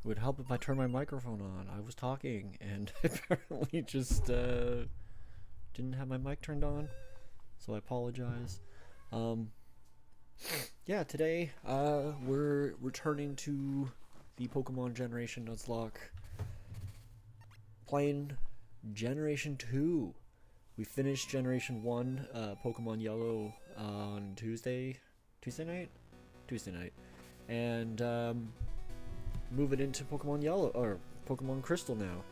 would help if I turned my microphone on. I was talking and apparently just didn't have my mic turned on, so I apologize. Yeah, today we're returning to the Pokemon Generation Nuzlocke, playing Generation 2. We finished Generation 1, Pokemon Yellow, on Tuesday night, and moving into Pokemon Yellow, or Pokemon Crystal now.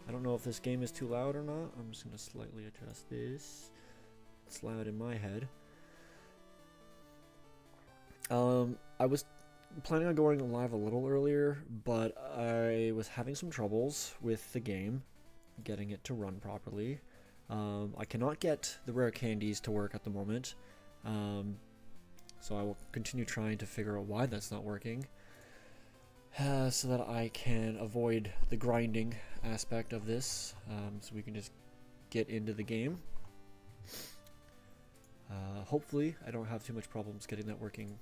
I don't know if this game is too loud or not. I'm just going to slightly adjust this. It's loud in my head. I was planning on going live a little earlier, but I was having some troubles with the game, getting it to run properly. I cannot get the rare candies to work at the moment, so I will continue trying to figure out why that's not working, so that I can avoid the grinding aspect of this, so we can just get into the game. Hopefully I don't have too much problems getting that working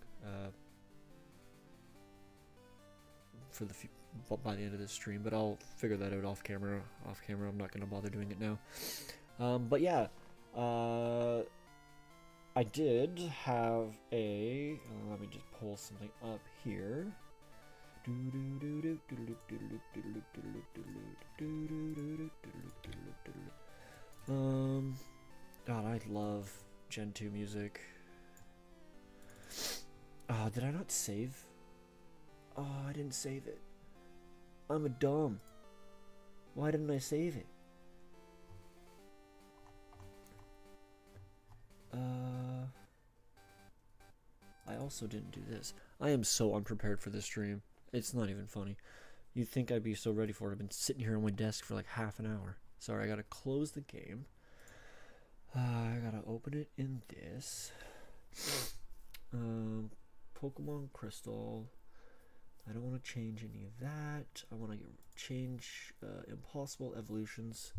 by the end of this stream, but I'll figure that out off camera. I'm not going to bother doing it now. But yeah, I did have a, let me just pull something up here. God, I love Gen 2 music. Did I not save? Oh, I didn't save it. I'm a dumb. Why didn't I save it? I also didn't do this. I am so unprepared for this stream. It's not even funny. You'd think I'd be so ready for it. I've been sitting here on my desk for like half an hour. Sorry, I gotta close the game. I gotta open it in this. Pokemon Crystal. I don't want to change any of that. I want to change impossible evolutions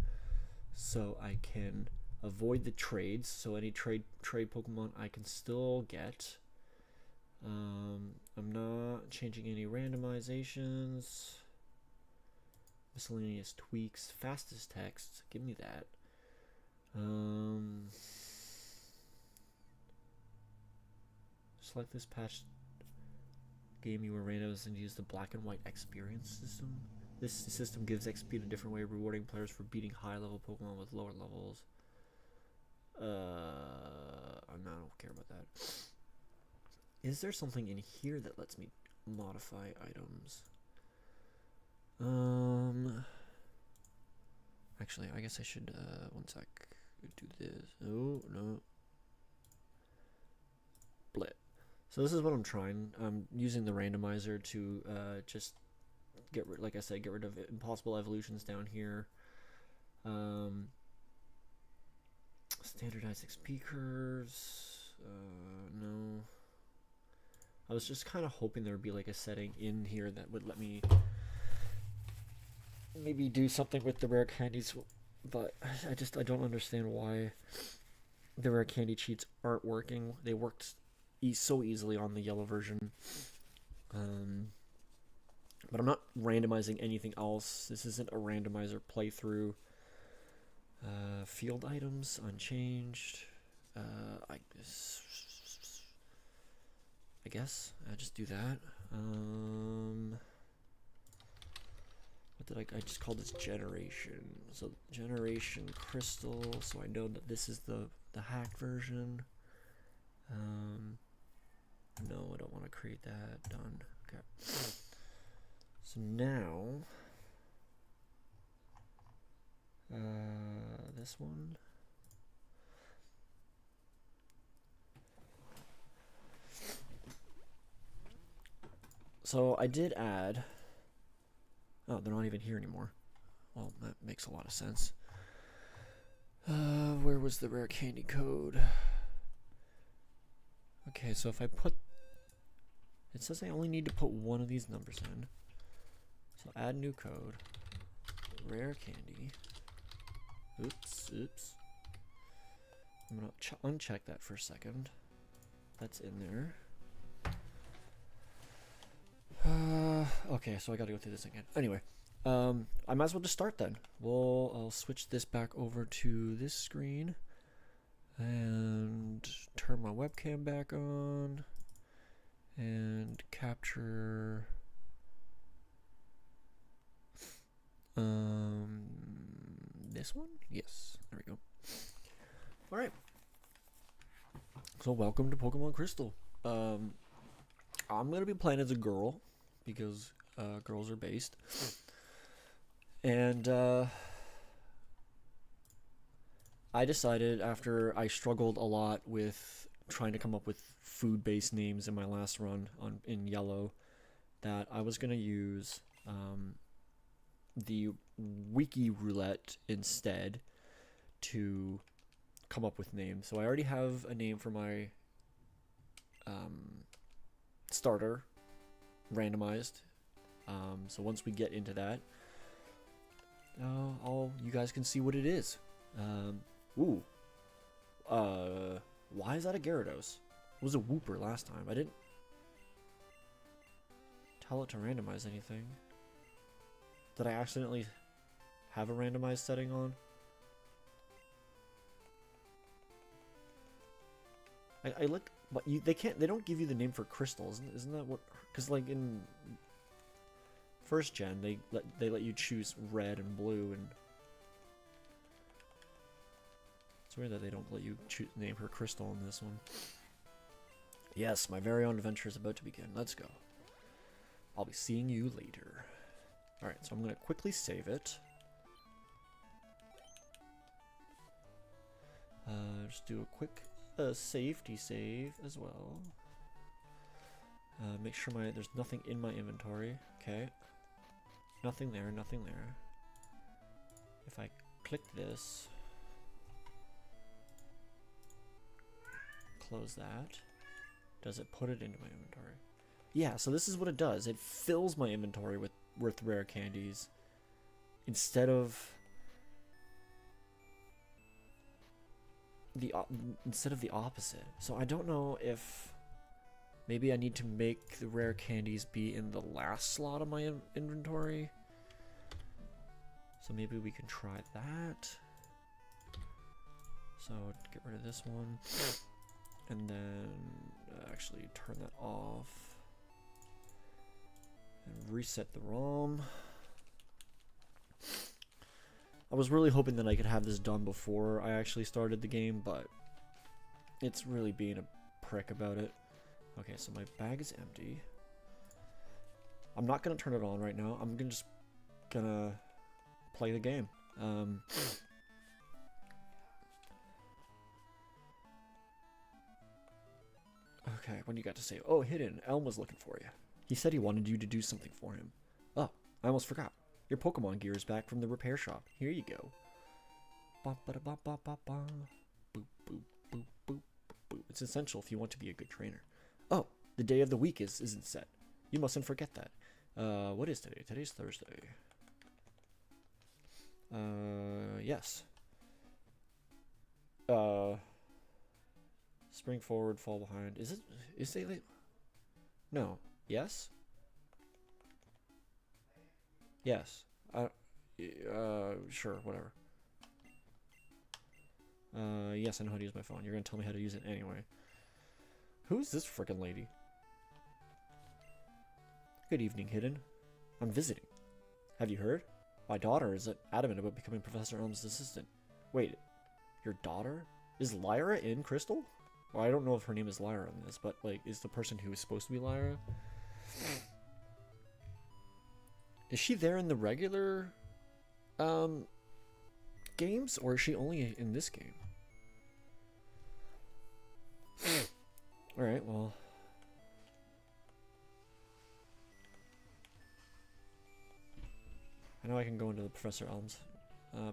so I can avoid the trades. So any trade Pokemon I can still get. I'm not changing any randomizations. Miscellaneous tweaks. Fastest text. Give me that. Select this patch game you were randomized and use the black and white experience system. This system gives XP in a different way, rewarding players for beating high level Pokemon with lower levels. I don't care about that. Is there something in here that lets me modify items? Actually, I guess I should, one sec, do this. Oh, no. Blit. So this is what I'm trying. I'm using the randomizer to just get rid, like I said, get rid of impossible evolutions down here. Standardized XP curves. No. I was just kind of hoping there would be like a setting in here that would let me maybe do something with the rare candies, but I don't understand why the rare candy cheats aren't working. They worked so easily on the yellow version, but I'm not randomizing anything else. This isn't a randomizer playthrough. Field items unchanged. I guess I just do that. What did I just called this generation? So Generation Crystal. So I know that this is the hacked version. No, I don't want to create that. Done. Okay. So now, this one. So I did add. Oh, they're not even here anymore. Well, that makes a lot of sense. Where was the rare candy code? Okay, so if I put, it says I only need to put one of these numbers in. So add new code, rare candy. Oops. I'm gonna uncheck that for a second. That's in there. Okay, so I gotta go through this again. Anyway, I might as well just start then. I'll switch this back over to this screen and turn my webcam back on and capture this one. Yes, there we go. All right. So welcome to Pokemon Crystal. I'm gonna be playing as a girl because girls are based, and I decided after I struggled a lot with trying to come up with food-based names in my last run in Yellow that I was gonna use the wiki roulette instead to come up with names. So I already have a name for my starter randomized. So once we get into that, you guys can see what it is. Why is that a Gyarados? It was a Wooper last time. I didn't tell it to randomize anything. Did I accidentally have a randomized setting on? I look, but they don't give you the name for Crystal, isn't that what? Because like in first gen, they let you choose red and blue, and it's weird that they don't let you name her Crystal in this one. Yes, my very own adventure is about to begin. Let's go. I'll be seeing you later. All right, so I'm gonna quickly save it. Just do a quick safety save as well. Make sure there's nothing in my inventory. Okay. Nothing there, nothing there. If I click this, close that, does it put it into my inventory? Yeah, so this is what it does. It fills my inventory with rare candies instead of the opposite. So I don't know if maybe I need to make the rare candies be in the last slot of my inventory. So maybe we can try that. So get rid of this one and then actually turn that off and reset the ROM. I was really hoping that I could have this done before I actually started the game, but it's really being a prick about it. Okay, so my bag is empty. I'm not gonna turn it on right now. I'm just gonna play the game. Okay, what do you got to say? Oh, Hidden. Elm was looking for you. He said he wanted you to do something for him. Oh, I almost forgot. Your Pokemon gear is back from the repair shop. Here you go. Ba ba da ba ba ba ba. Boop boop boop boop boop. It's essential if you want to be a good trainer. Oh, the day of the week isn't set. You mustn't forget that. What is today? Today's Thursday. Yes. Spring forward, fall behind. Is it late? No. Yes? Yes. Sure, whatever. Yes, I know how to use my phone. You're gonna tell me how to use it anyway. Who's this frickin' lady? Good evening, Hidden. I'm visiting. Have you heard? My daughter is adamant about becoming Professor Elm's assistant. Wait, your daughter? Is Lyra in Crystal? Well, I don't know if her name is Lyra in this, but like, is the person who is supposed to be Lyra? Is she there in the regular games, or is she only in this game? Alright, well. I know I can go into the Professor Elm's.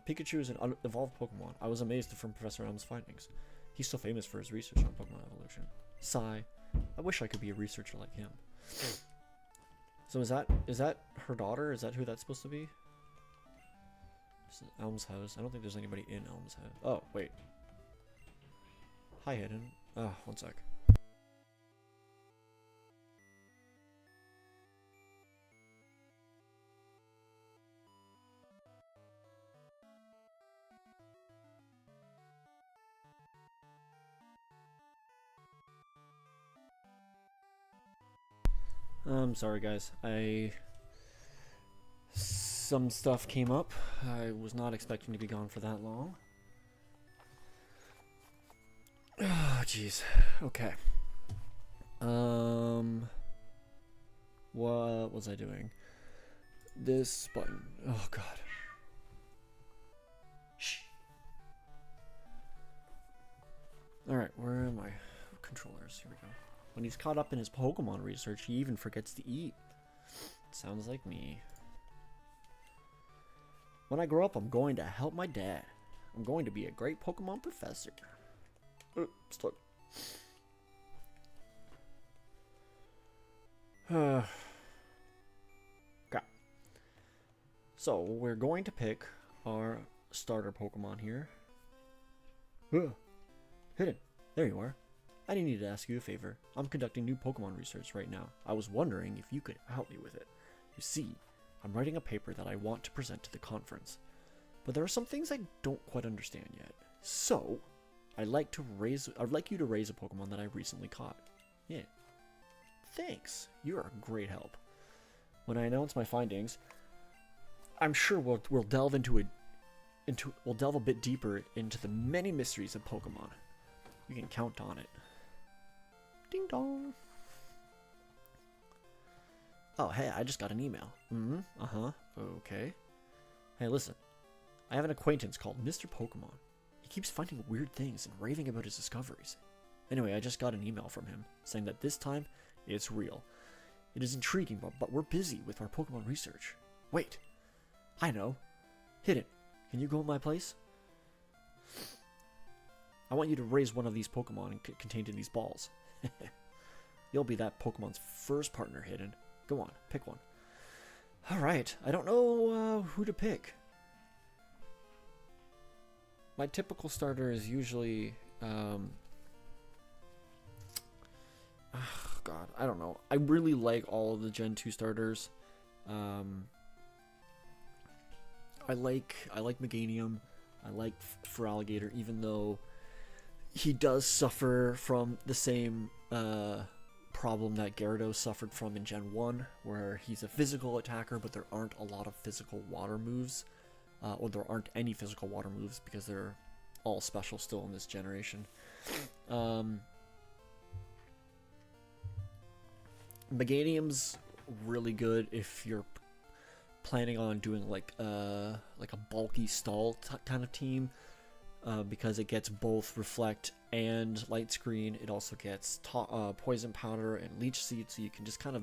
Pikachu is an evolved Pokemon. I was amazed from Professor Elm's findings. He's so famous for his research on Pokemon evolution. Sigh. I wish I could be a researcher like him. So is that her daughter? Is that who that's supposed to be? This is Elm's house. I don't think there's anybody in Elm's house. Oh, wait. Hi, Hidden. One sec. I'm sorry, guys. Some stuff came up. I was not expecting to be gone for that long. Oh, jeez. Okay. What was I doing? This button. Oh, God. Shh. Alright, where are my controllers? Here we go. When he's caught up in his Pokemon research, he even forgets to eat. Sounds like me. When I grow up, I'm going to help my dad. I'm going to be a great Pokemon professor. Stuck. Okay. So, we're going to pick our starter Pokemon here. Hidden. There you are. I need to ask you a favor. I'm conducting new Pokemon research right now. I was wondering if you could help me with it. You see, I'm writing a paper that I want to present to the conference, but there are some things I don't quite understand yet. So, I'd like you to raise a Pokemon that I recently caught. Yeah. Thanks. You're a great help. When I announce my findings, I'm sure we'll delve we'll delve a bit deeper into the many mysteries of Pokemon. You can count on it. Ding dong. Oh, hey, I just got an email. Okay. Hey, listen. I have an acquaintance called Mr. Pokemon. He keeps finding weird things and raving about his discoveries. Anyway, I just got an email from him saying that this time it's real. It is intriguing, but we're busy with our Pokemon research. Wait. I know. Hidden. Can you go at my place? I want you to raise one of these Pokemon contained in these balls. You'll be that Pokemon's first partner, Hidden. Go on, pick one. Alright, I don't know who to pick. My typical starter is usually... God, I don't know. I really like all of the Gen 2 starters. I like Meganium. I like Feraligatr, even though he does suffer from the same problem that Gyarados suffered from in Gen 1, where he's a physical attacker, but there aren't a lot of physical water moves. Or there aren't any physical water moves because they're all special still in this generation. Meganium's really good if you're planning on doing like a bulky stall kind of team, because it gets both Reflect and Light Screen. It also gets Poison Powder and Leech Seed, so you can just kind of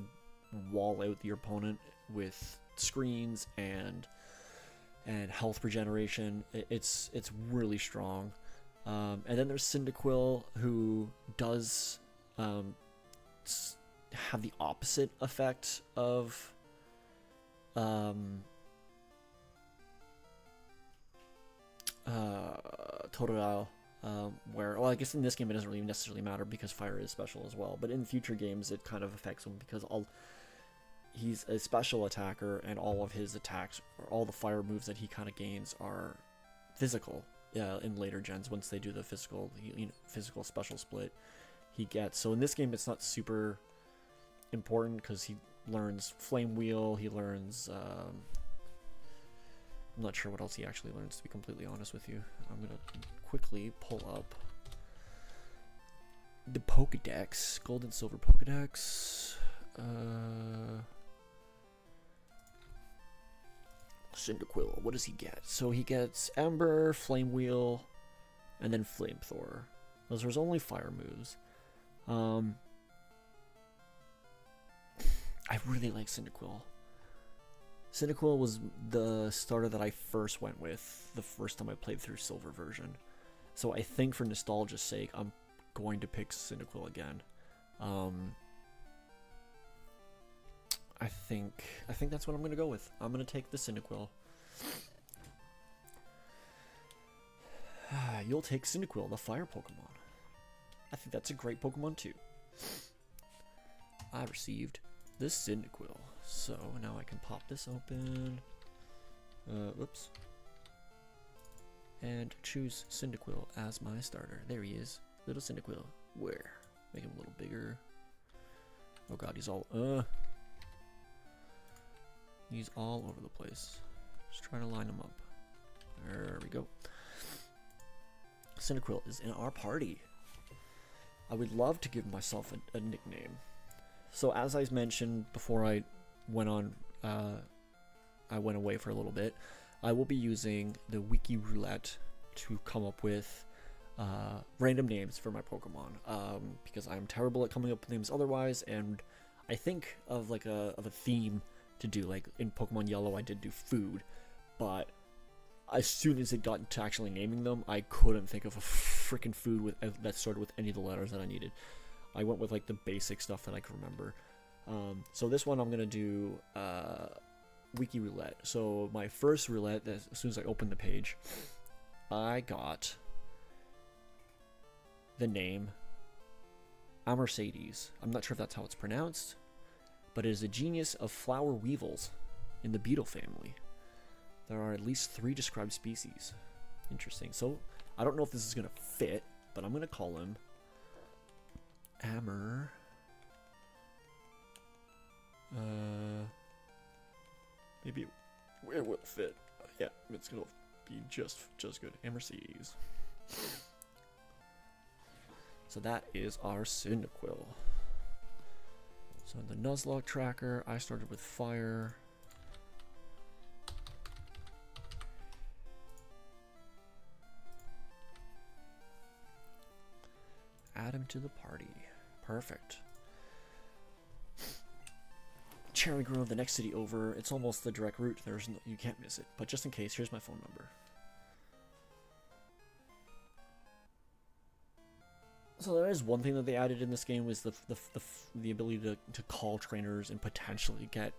wall out your opponent with screens and health regeneration. It's really strong. And then there's Cyndaquil, who does have the opposite effect of Totodile, where, well, I guess in this game it doesn't really necessarily matter because fire is special as well, but in future games it kind of affects him because he's a special attacker and all of his attacks, or all the fire moves that he kind of gains, are physical. Yeah, in later gens, once they do the physical special split, he gets. So in this game it's not super important because he learns Flame Wheel, he learns I'm not sure what else he actually learns, to be completely honest with you. I'm gonna quickly pull up the Pokedex, Gold and Silver Pokedex. Cyndaquil, what does he get? So he gets Ember, Flame Wheel, and then Flamethrower. Those are his only fire moves. I really like Cyndaquil. Cyndaquil was the starter that I first went with the first time I played through Silver version. So I think for nostalgia's sake, I'm going to pick Cyndaquil again. I think that's what I'm going to go with. I'm going to take the Cyndaquil. You'll take Cyndaquil, the fire Pokemon. I think that's a great Pokemon too. I received the Cyndaquil. So now I can pop this open. Whoops. And choose Cyndaquil as my starter. There he is. Little Cyndaquil. Where? Make him a little bigger. Oh god, he's all He's all over the place. Just trying to line them up. There we go. Cyndaquil is in our party. I would love to give myself a nickname. So as I mentioned before I went on, I went away for a little bit, I will be using the Wiki Roulette to come up with random names for my Pokemon, because I'm terrible at coming up with names otherwise, and I think of like a theme to do. Like in Pokemon Yellow, I did do food, but as soon as it got to actually naming them, I couldn't think of a freaking food that started with any of the letters that I needed. I went with like the basic stuff that I could remember. So this one I'm gonna do Wiki Roulette. So my first roulette, as soon as I opened the page, I got the name Mercedes. I'm not sure if that's how it's pronounced, but it is a genius of flower weevils in the beetle family. There are at least 3 described species. Interesting. So I don't know if this is gonna fit, but I'm gonna call him Ammer. Maybe it will fit. Yeah, it's gonna be just good. Mercedes. So that is our Cyndaquil. So in the Nuzlocke tracker, I started with fire. Add him to the party. Perfect. Cherry Grove, the next city over. It's almost the direct route. There's no, you can't miss it. But just in case, here's my phone number. So there is one thing that they added in this game was the ability to call trainers and potentially get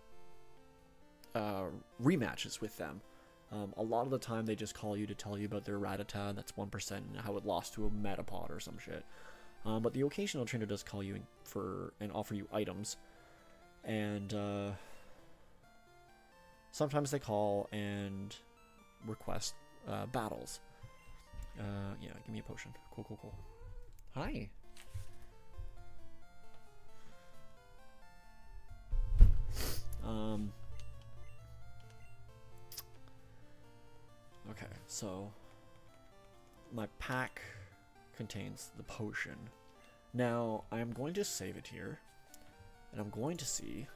rematches with them. A lot of the time they just call you to tell you about their Rattata that's 1% and how it lost to a Metapod or some shit. But the occasional trainer does call you and offer you items. And sometimes they call and request battles. Yeah, give me a potion. Cool. Hi. Okay, so my pack contains the potion. Now, I'm going to save it here, and I'm going to see,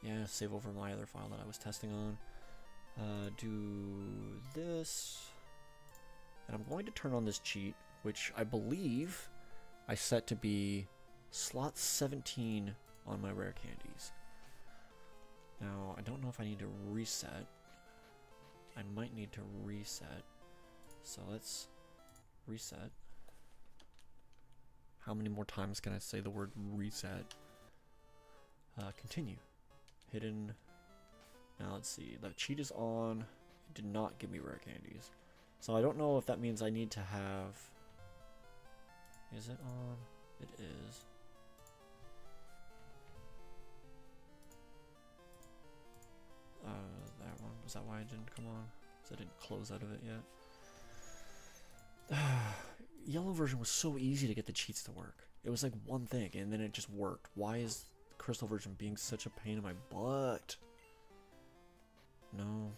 yeah, save over my other file that I was testing on, do this, and I'm going to turn on this cheat, which I believe I set to be slot 17 on my rare candies. Now, I don't know if I need to reset. I might need to reset. So let's reset. How many more times can I say the word reset? Continue. Hidden. Now let's see. The cheat is on. It did not give me rare candies. So I don't know if that means I need to have... Is it on? It is. That one. Is that why it didn't come on? Because I didn't close out of it yet. Yellow version was so easy to get the cheats to work. It was like one thing and then it just worked. Why is the Crystal version being such a pain in my butt? No.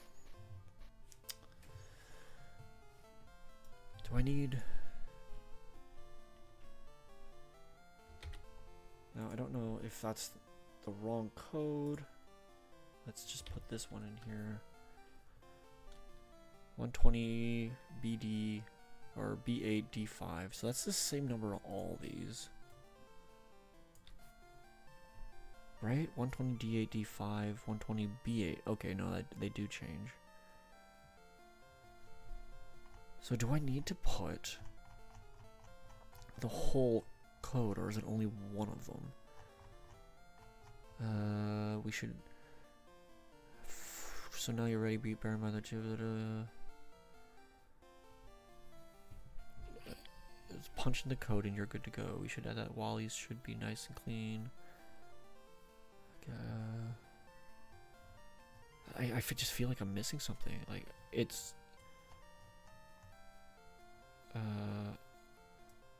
Do I need... Now, I don't know if that's the wrong code. Let's just put this one in here. 120 BD or B8 D5. So that's the same number on all these. Right? 120 D8 D5, 120 B8. Okay, no, they do change. So do I need to put the whole code, or is it only one of them? We should... So now you're ready, beat bear mother to punch in the code and you're good to go. We should add that Wally's should be nice and clean. I just feel like I'm missing something. Like it's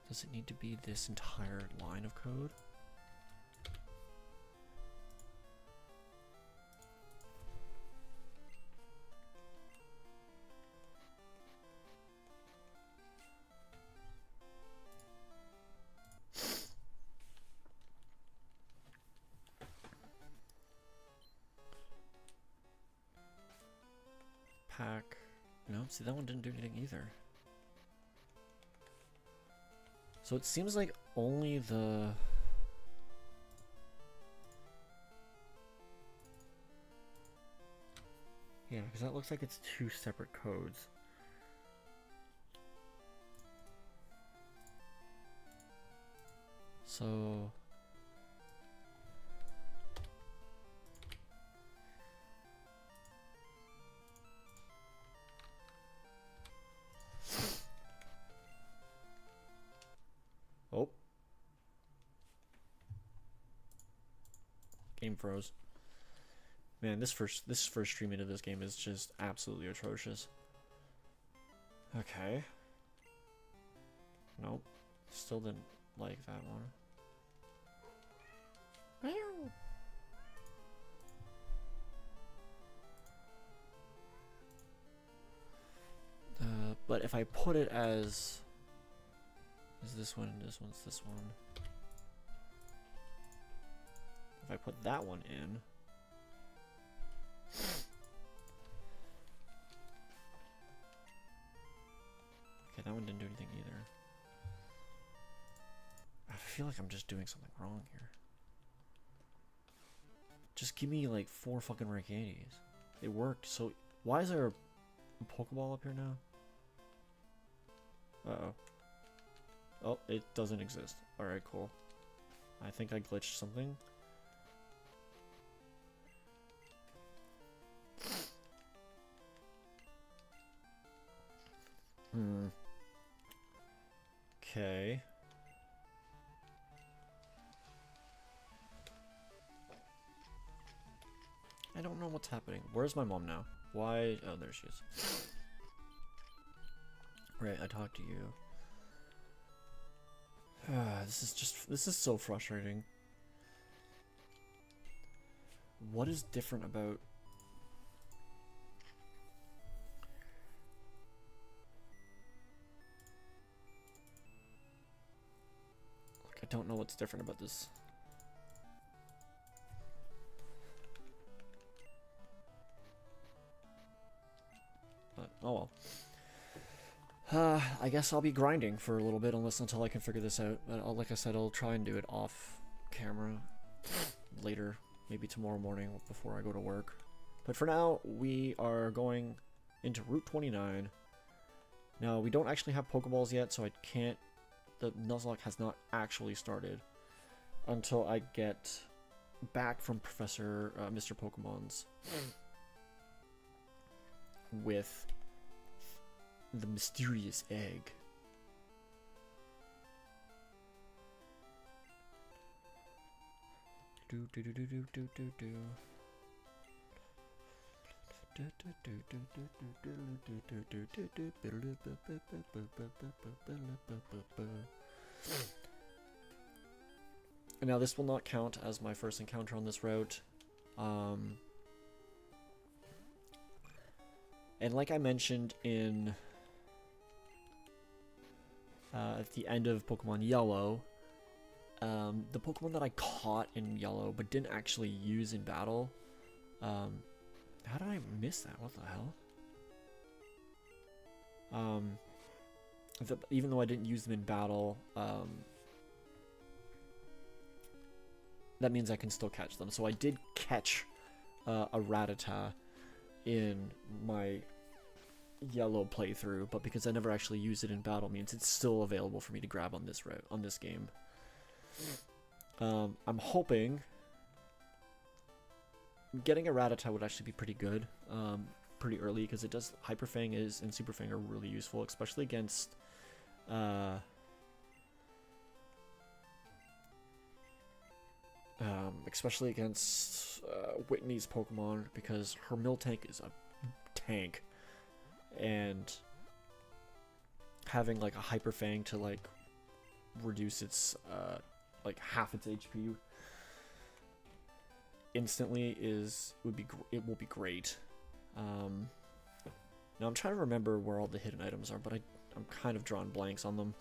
does it need to be this entire line of code? See, that one didn't do anything either. So it seems like only the... Yeah, because that looks like it's two separate codes. So... Oh. Game froze. Man, this first stream into this game is just absolutely atrocious. Okay. Nope. Still didn't like that one. But if I put it as... Is this one and this one's this one. If I put that one in... Okay, that one didn't do anything either. I feel like I'm just doing something wrong here. Just give me like 4 fucking rare candies. It worked, so... Why is there a Pokeball up here now? Uh-oh. Oh, it doesn't exist. Alright, cool. I think I glitched something. Okay. I don't know what's happening. Where's my mom now? Why? Oh, there she is. Right, I talked to you. This is so frustrating. What is different about... Like, I don't know what's different about this. But, oh well. I guess I'll be grinding for a little bit until I can figure this out. Like I said, I'll try and do it off camera later, maybe tomorrow morning before I go to work. But for now, we are going into Route 29. Now, we don't actually have Pokeballs yet, so I can't... The Nuzlocke has not actually started until I get back from Mr. Pokemon's with the mysterious egg. Now this will not count as my first encounter on this route. And like I mentioned in at the end of Pokemon Yellow, the Pokemon that I caught in Yellow but didn't actually use in battle, how did I miss that? What the hell? Even though I didn't use them in battle, that means I can still catch them. So I did catch a Rattata in my Yellow playthrough, but because I never actually used it in battle means it's still available for me to grab on this route, on this game. I'm hoping getting a Rattata would actually be pretty good, pretty early, because it does... Hyper Fang and Super Fang are really useful, especially against Whitney's Pokemon, because her Miltank is a tank, and having like a Hyper Fang to like reduce its like half its HP instantly it will be great. Now I'm trying to remember where all the hidden items are, but I'm kind of drawing blanks on them.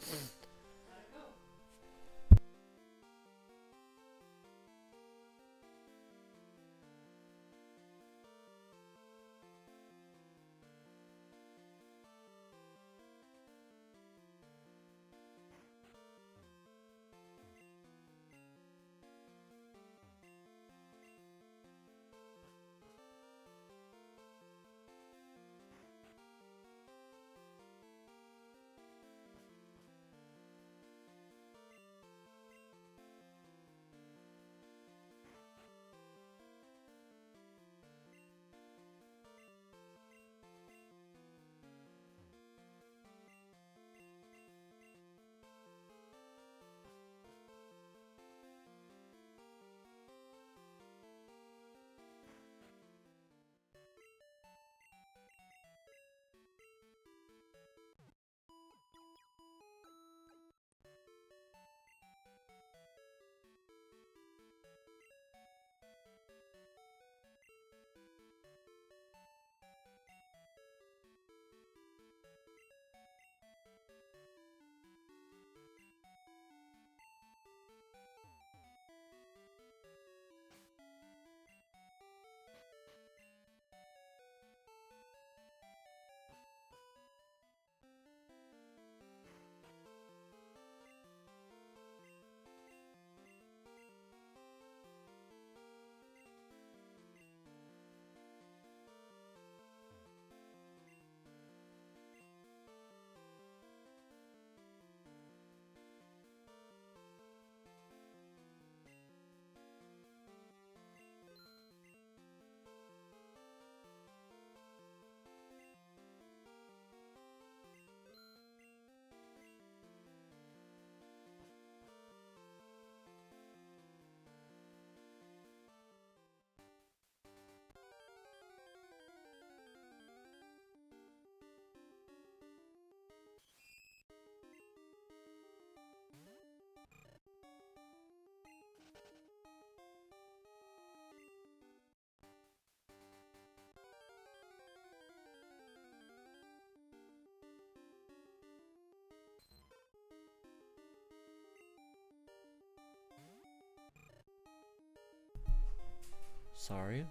sorry.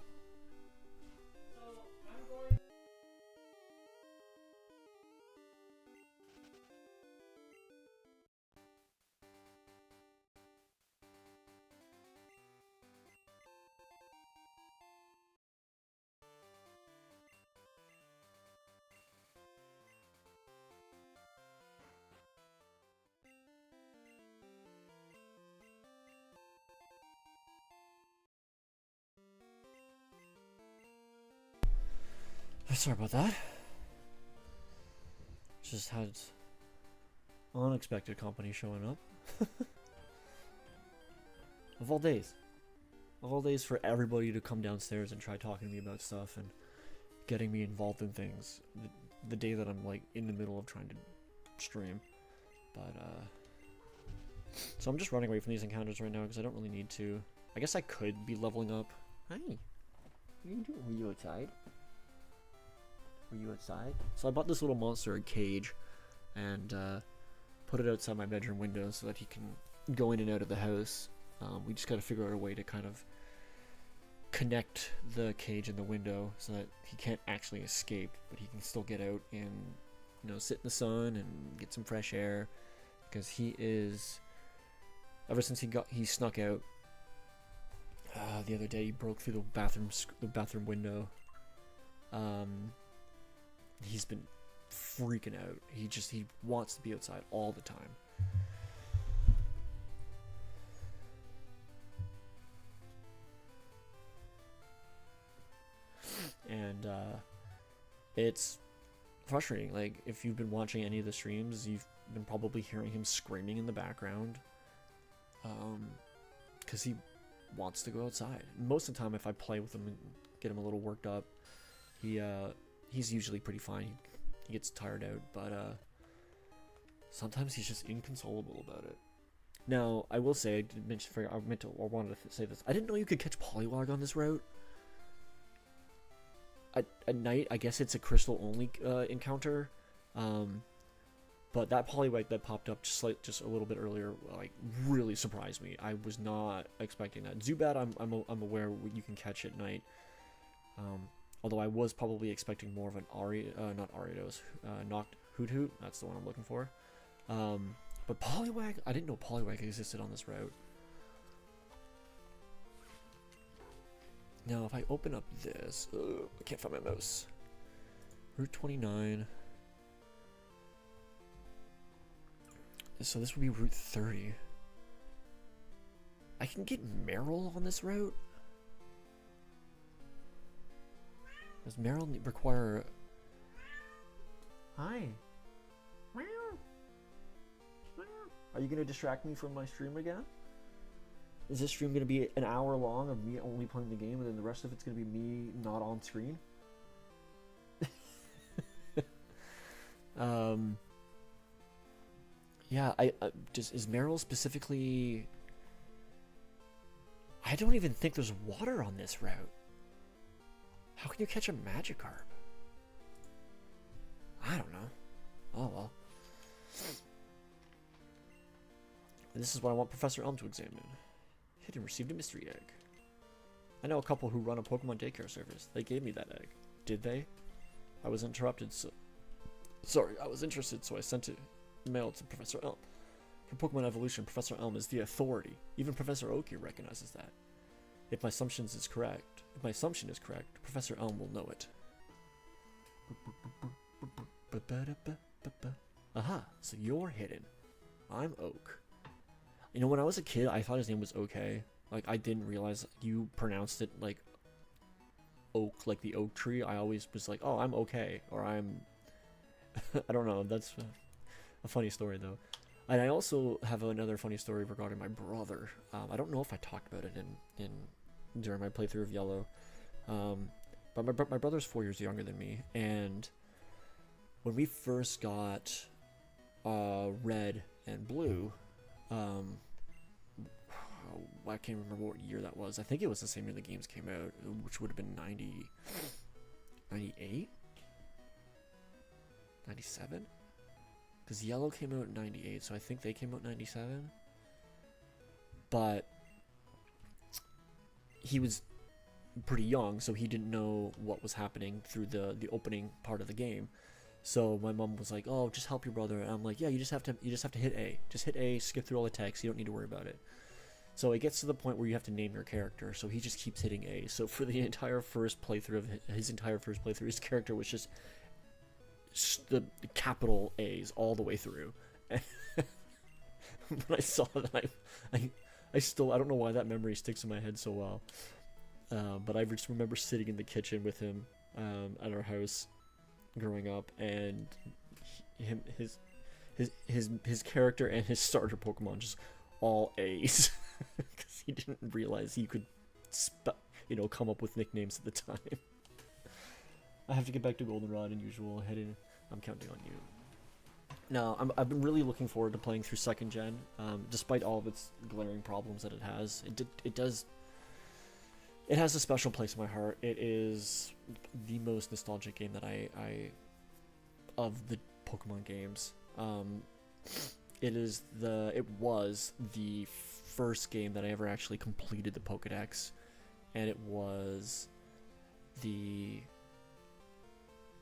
Sorry about that. Just had unexpected company showing up. Of all days. Of all days for everybody to come downstairs and try talking to me about stuff and getting me involved in things. The day that I'm like in the middle of trying to stream. But so I'm just running away from these encounters right now because I don't really need to. I guess I could be leveling up. Hi. What are you doing? Were you outside? Were you outside? So I bought this little monster a cage and put it outside my bedroom window so that he can go in and out of the house. We just got to figure out a way to kind of connect the cage and the window so that he can't actually escape, but he can still get out and, you know, sit in the sun and get some fresh air, because he is, ever since he snuck out the other day, he broke through the bathroom window. He's been freaking out. He wants to be outside all the time. And it's frustrating. Like, if you've been watching any of the streams, you've been probably hearing him screaming in the background, because he wants to go outside. Most of the time, if I play with him and get him a little worked up, he's usually pretty fine. He gets tired out, but sometimes he's just inconsolable about it. Now, I will say, I wanted to say this. I didn't know you could catch Poliwag on this route. At night, I guess it's a crystal only encounter, but that Poliwag that popped up just a little bit earlier, like, really surprised me. I was not expecting that. Zubat, I'm aware you can catch at night. Although I was probably expecting more of an not Ariados, Hoot Hoot. That's the one I'm looking for. But Poliwag, I didn't know Poliwag existed on this route. Now, if I open up this, I can't find my mouse. Route 29. So this would be Route 30. I can get Meryl on this route? Does Meryl require... Hi. Are you going to distract me from my stream again? Is this stream going to be an hour long of me only playing the game, and then the rest of it's going to be me not on screen? Yeah, is Meryl specifically... I don't even think there's water on this route. How can you catch a Magikarp? I don't know. Oh well. And this is what I want Professor Elm to examine. Hidden received a mystery egg. I know a couple who run a Pokemon daycare service. They gave me that egg. Did they? I was interrupted, so... Sorry, I was interested, so I sent it mail to Professor Elm. For Pokemon evolution, Professor Elm is the authority. Even Professor Oki recognizes that. If my assumption is correct, Professor Elm will know it. Aha, so you're hidden. I'm Oak. You know, when I was a kid, I thought his name was Okay. Like, I didn't realize you pronounced it like oak, like the oak tree. I always was like, oh, I'm okay, or I'm... I don't know, that's a funny story, though. And I also have another funny story regarding my brother. I don't know if I talked about it during my playthrough of Yellow. But my brother's 4 years younger than me, and when we first got Red and Blue, I can't remember what year that was. I think it was the same year the games came out, which would have been 98? 97? Because Yellow came out in 98, so I think they came out in 97. But he was pretty young, so he didn't know what was happening through the opening part of the game. So my mom was like, "Oh, just help your brother," and I'm like, "Yeah, you just have to hit A. Just hit A, skip through all the text. You don't need to worry about it." So it gets to the point where you have to name your character. So he just keeps hitting A. So for the entire first playthrough of his entire first playthrough, his character was just the capital A's all the way through. And when I saw that, I still, I don't know why that memory sticks in my head so well. But I just remember sitting in the kitchen with him at our house growing up, and his character and his starter Pokemon just all A's, because he didn't realize he could come up with nicknames at the time. I have to get back to Goldenrod and usual. I'm counting on you. No, I've been really looking forward to playing through second gen, despite all of its glaring problems that it has. It has a special place in my heart. It is the most nostalgic game that I of the Pokemon games. It was the first game that I ever actually completed the Pokédex, and it was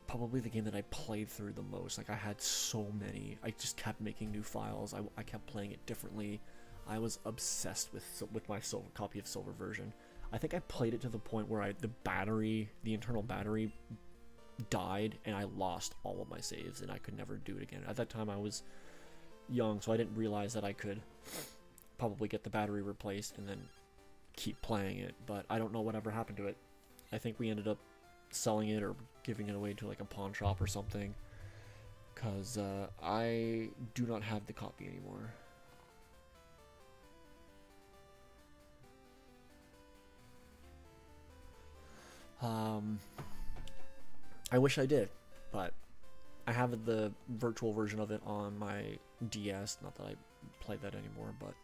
probably the game that I played through the most. Like, I had so many. I just kept making new files. I kept playing it differently. I was obsessed with my copy of Silver version. I think I played it to the point where the internal battery died, and I lost all of my saves, and I could never do it again. At that time, I was young, so I didn't realize that I could probably get the battery replaced and then keep playing it, but I don't know whatever happened to it. I think we ended up selling it or giving it away to like a pawn shop or something, because I do not have the copy anymore. I wish I did, but I have the virtual version of it on my DS. Not that I play that anymore, but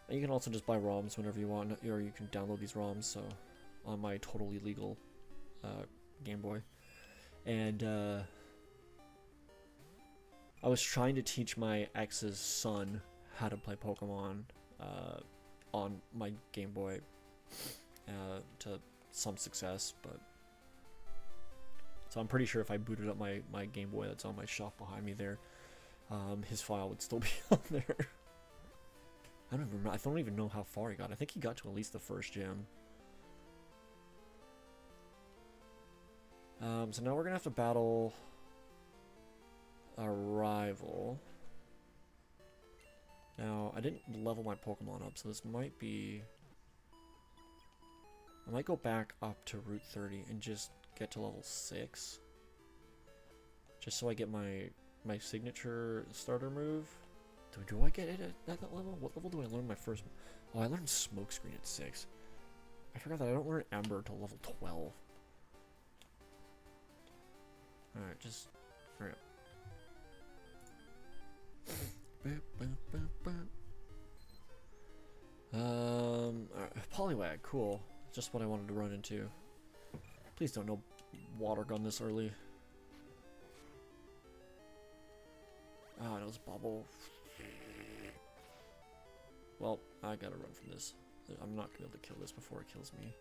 you can also just buy ROMs whenever you want, or you can download these ROMs. So on my totally legal Game Boy, and I was trying to teach my ex's son how to play Pokemon on my Game Boy to some success, but so I'm pretty sure if I booted up my Game Boy that's on my shelf behind me there, his file would still be on there. I don't even know how far he got. I think he got to at least the first gym. So now we're gonna have to battle a rival. Now, I didn't level my Pokemon up, so this might be... I might go back up to Route 30 and just get to level 6. Just so I get my signature starter move. Do I get it at that level? What level do I learn my first... Oh, I learned Smokescreen at 6. I forgot that I don't learn Ember until level 12. Alright, just... hurry up. Alright, Poliwag, cool. Just what I wanted to run into. Please don't no water gun this early. Ah, that was Bubble. Well, I gotta run from this. I'm not gonna be able to kill this before it kills me.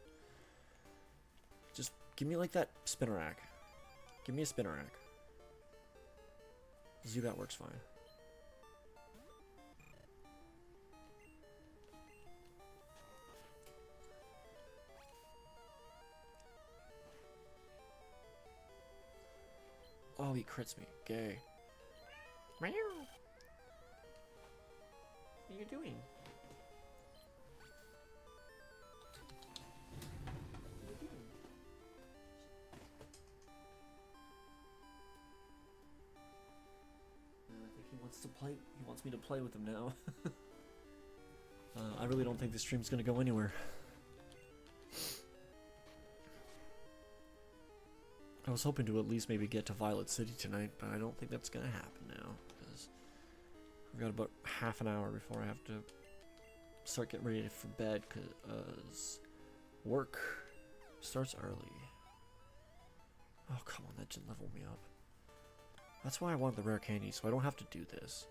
Just give me like that Spinnerack. Give me a Spinnerack. Zubat works fine. Oh, he crits me. Gay. Meow. What are you doing? I think he wants to play. He wants me to play with him now. I really don't think this stream's gonna go anywhere. I was hoping to at least maybe get to Violet City tonight, but I don't think that's gonna happen now, because I've got about half an hour before I have to start getting ready for bed, because work starts early. Oh, come on, that didn't level me up. That's why I want the rare candy, so I don't have to do this.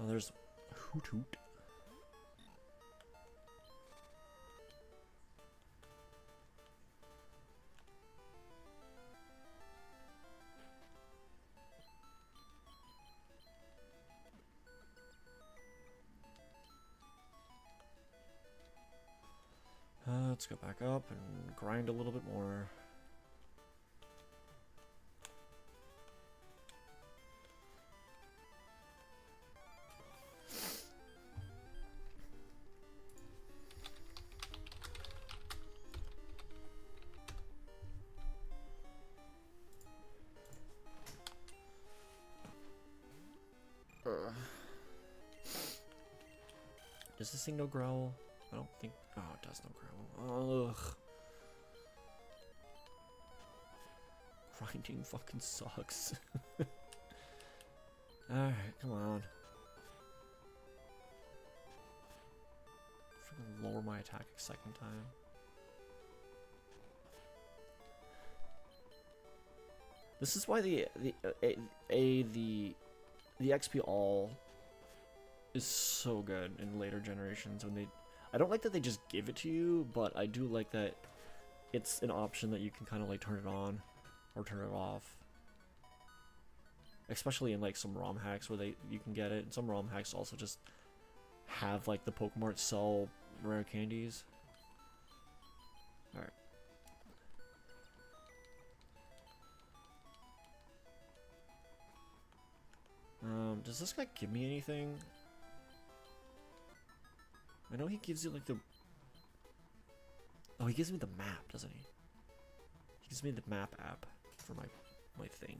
Now there's Hoot Hoot. let's go back up and grind a little bit more. Does this thing no growl? I don't think. Oh, it does no growl. Ugh. Grinding fucking sucks. Alright, come on. Freaking lower my attack a second time. This is why the XP all is so good in later generations when they. I don't like that they just give it to you, but I do like that it's an option that you can kind of like turn it on or turn it off. Especially in like some ROM hacks where you can get it. And some ROM hacks also just have like the Pokemon sell rare candies. Alright. Does this guy give me anything? I know he gives you like the... Oh, he gives me the map, doesn't he? He gives me the map app for my thing.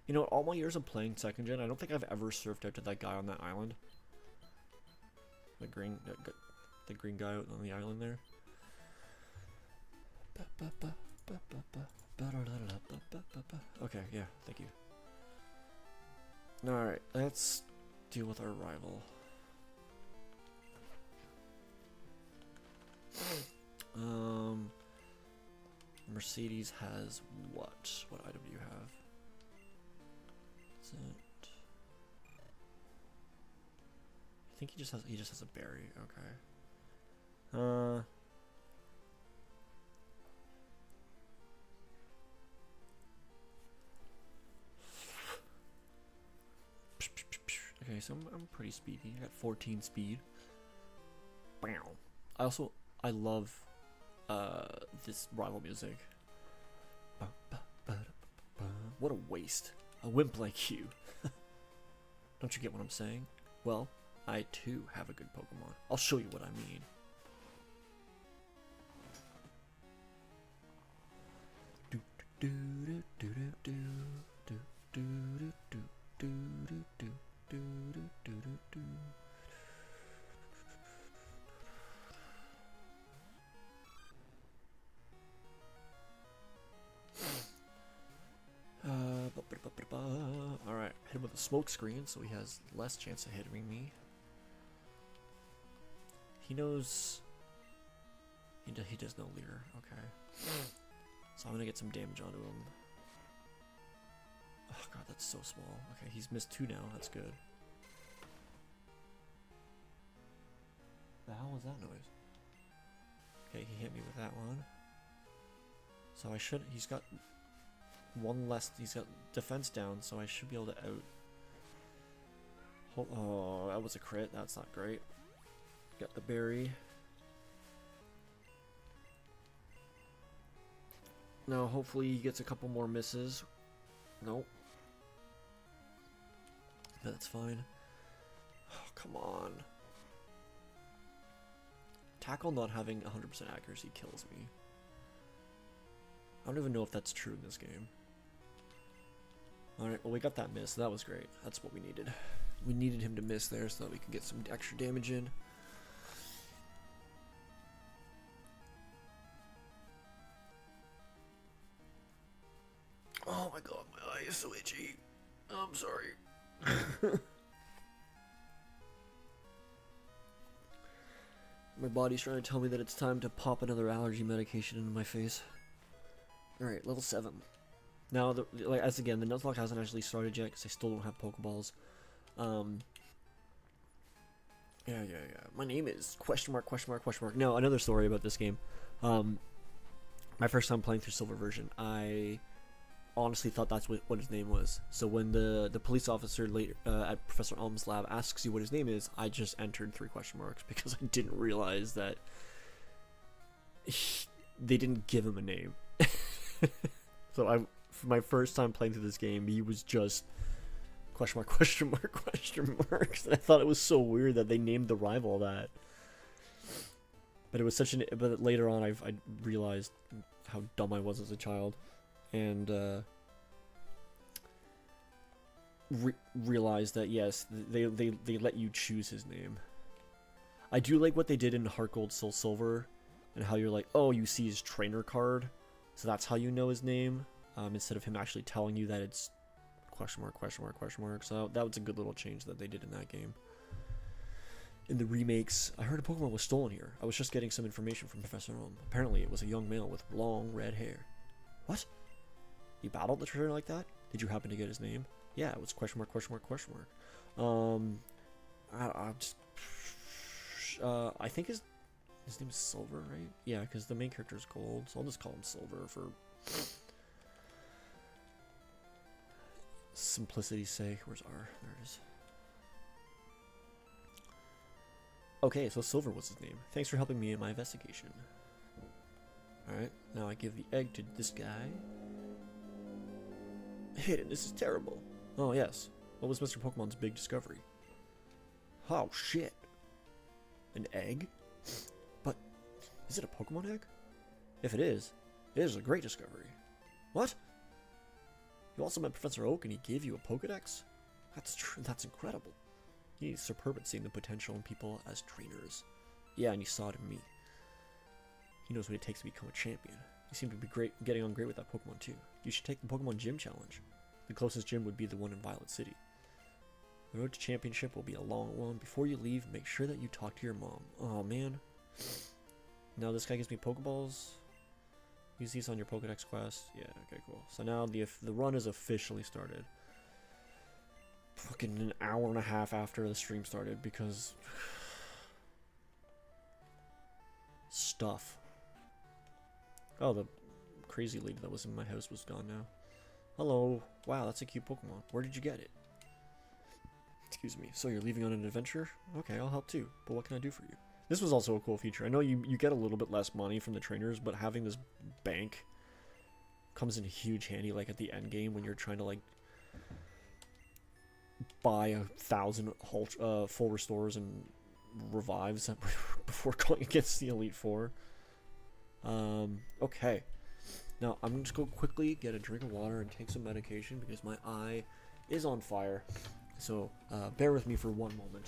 You know, all my years of playing second gen, I don't think I've ever surfed out to that guy on that island. The green guy out on the island there. Okay, yeah, thank you. Alright, let's deal with our rival. Mercedes has what? What item do you have? Is it? I think he just has a berry, okay. Okay, so I'm pretty speedy. I got 14 speed. I love this rival music. What a waste. A wimp like you. Don't you get what I'm saying? Well, I too have a good Pokemon. I'll show you what I mean. Alright, hit him with a smoke screen so he has less chance of hitting me. He knows... He does know Leer, okay. So I'm gonna get some damage onto him. Oh god, that's so small. Okay, he's missed 2 now, that's good. The hell was that noise? Okay, he hit me with that one. So he's got one less, he's got defense down, so I should be able to oh, that was a crit, that's not great. Got the berry. Now hopefully he gets a couple more misses. Nope. That's fine. Oh, come on. Tackle not having 100% accuracy kills me. I don't even know if that's true in this game. Alright, well we got that miss, so that was great. That's what we needed. We needed him to miss there so that we could get some extra damage in. Oh my god, my eye is so itchy. I'm sorry. My body's trying to tell me that it's time to pop another allergy medication into my face. Alright, level 7. Now, the Nuzlocke hasn't actually started yet because I still don't have Pokeballs. Yeah. My name is ... No, another story about this game. My first time playing through Silver version, I honestly thought that's what his name was. So when the police officer later at Professor Elm's lab asks you what his name is, I just entered 3 question marks because I didn't realize that they didn't give him a name. So for my first time playing through this game, he was just question mark, question mark, question marks. And I thought it was so weird that they named the rival that. But it was but later on I realized how dumb I was as a child, and realized that yes, they let you choose his name. I do like what they did in Heart Gold Soul Silver, and how you're like, oh, you see his trainer card, so that's how you know his name, instead of him actually telling you that it's question mark, question mark, question mark. So that was a good little change that they did in that game. In the remakes, I heard a Pokemon was stolen here. I was just getting some information from Professor Ohm. Apparently, it was a young male with long red hair. What? You battled the trainer like that? Did you happen to get his name? Yeah, it was question mark, question mark, question mark. I think his name is Silver, right? Yeah, because the main character is Gold, so I'll just call him Silver for simplicity's sake. Where's R? There it is. Okay, so Silver was his name. Thanks for helping me in my investigation. Alright, now I give the egg to this guy. Hidden, this is terrible. Oh, yes. What was Mr. Pokemon's big discovery? Oh, shit. An egg? But, is it a Pokemon egg? If it is a great discovery. What? You also met Professor Oak and he gave you a Pokedex? That's incredible. He's superb at seeing the potential in people as trainers. Yeah, and he saw it in me. He knows what it takes to become a champion. You seem to be getting on great with that Pokemon too. You should take the Pokemon Gym Challenge. The closest gym would be the one in Violet City. The road to championship will be a long one. Before you leave, make sure that you talk to your mom. Oh man. Now this guy gives me Pokeballs. Use these on your Pokedex quest. Yeah, okay, cool. So now the run is officially started. Fucking an hour and a half after the stream started because stuff. Oh, the crazy lady that was in my house was gone now. Hello. Wow, that's a cute Pokemon. Where did you get it? Excuse me. So you're leaving on an adventure? Okay, I'll help too. But what can I do for you? This was also a cool feature. I know you get a little bit less money from the trainers, but having this bank comes in huge handy, like at the end game when you're trying to like buy 1,000 full restores and revives before going against the Elite Four. Okay. Now I'm gonna just go quickly get a drink of water and take some medication because my eye is on fire. So bear with me for one moment.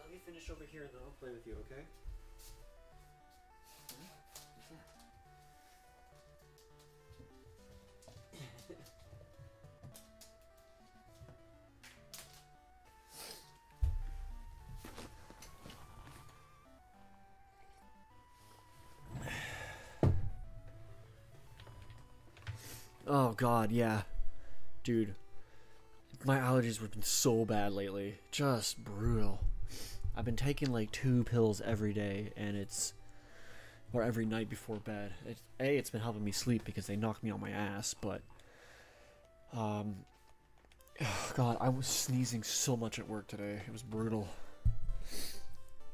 Let me finish over here and then I'll play with you, okay? Oh god, yeah. Dude, my allergies have been so bad lately. Just brutal. I've been taking like 2 pills every day, and or every night before bed. It's been helping me sleep because they knock me on my ass, but oh god, I was sneezing so much at work today. It was brutal.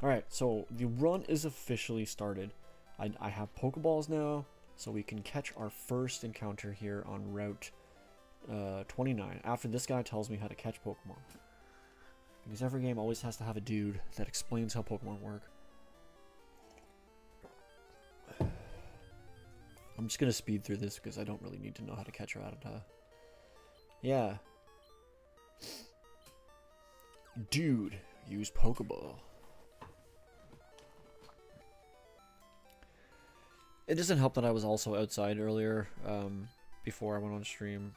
Alright, so the run is officially started. I have Pokeballs now, so we can catch our first encounter here on Route 29. After this guy tells me how to catch Pokemon. Because every game always has to have a dude that explains how Pokemon work. I'm just gonna speed through this because I don't really need to know how to catch Rattata. Yeah. Dude, use Pokeball. It doesn't help that I was also outside earlier, before I went on stream,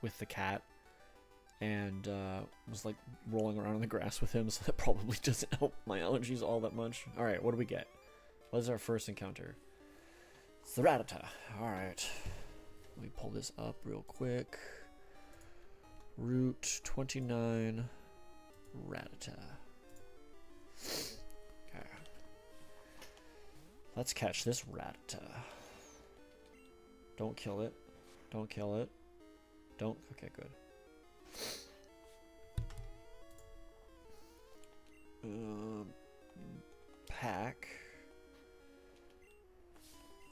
with the cat, and was like rolling around in the grass with him, so that probably doesn't help my allergies all that much. Alright, what do we get? What is our first encounter? It's the Rattata. Alright. Let me pull this up real quick. Route 29, Rattata. Okay. Let's catch this Rattata. Don't kill it. Don't kill it. Don't. Okay, good. Pack.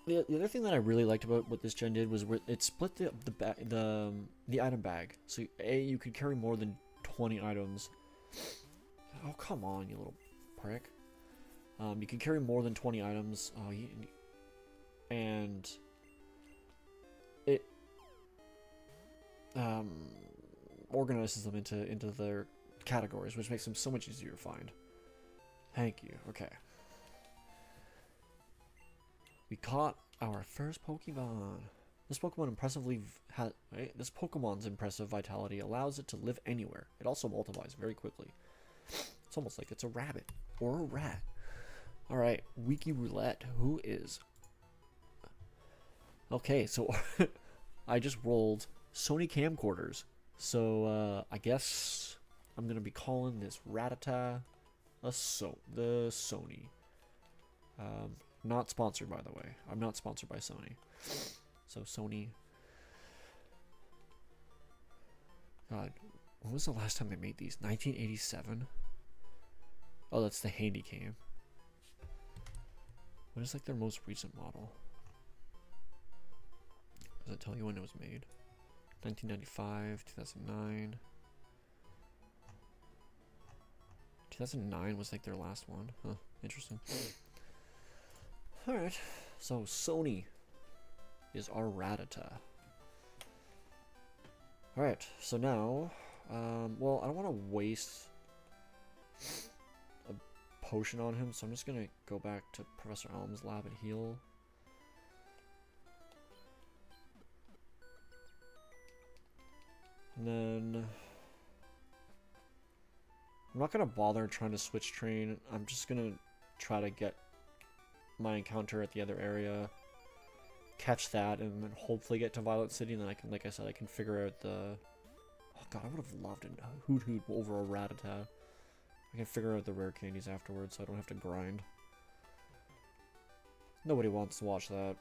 The other thing that I really liked about what this gen did was it split the item bag. So you could carry more than 20 items. Oh come on, you little prick. You can carry more than 20 items. Oh, and it organizes them into their categories, which makes them so much easier to find. Thank you. Okay. We caught our first Pokemon. This Pokemon's impressive vitality allows it to live anywhere. It also multiplies very quickly. It's almost like it's a rabbit or a rat. All right, Wiki Roulette. Who is? Okay, so I just rolled Sony camcorders. So I guess I'm gonna be calling this Rattata the Sony. Not sponsored, by the way. I'm not sponsored by Sony. So Sony. God, when was the last time they made these? 1987? Oh, that's the handy cam. What is like their most recent model? Does it tell you when it was made? 1995, 2009. 2009 was like their last one. Huh, interesting. Alright, so Sony is our Rattata. Alright, so now, well, I don't want to waste a potion on him, so I'm just going to go back to Professor Elm's lab and heal. And then I'm not going to bother trying to switch train. I'm just going to try to get my encounter at the other area, catch that, and then hopefully get to Violet City, and then I can, like I said, I can figure out the... Oh god, I would have loved a Hoot Hoot over a Rattata. I can figure out the rare candies afterwards, so I don't have to grind. Nobody wants to watch that.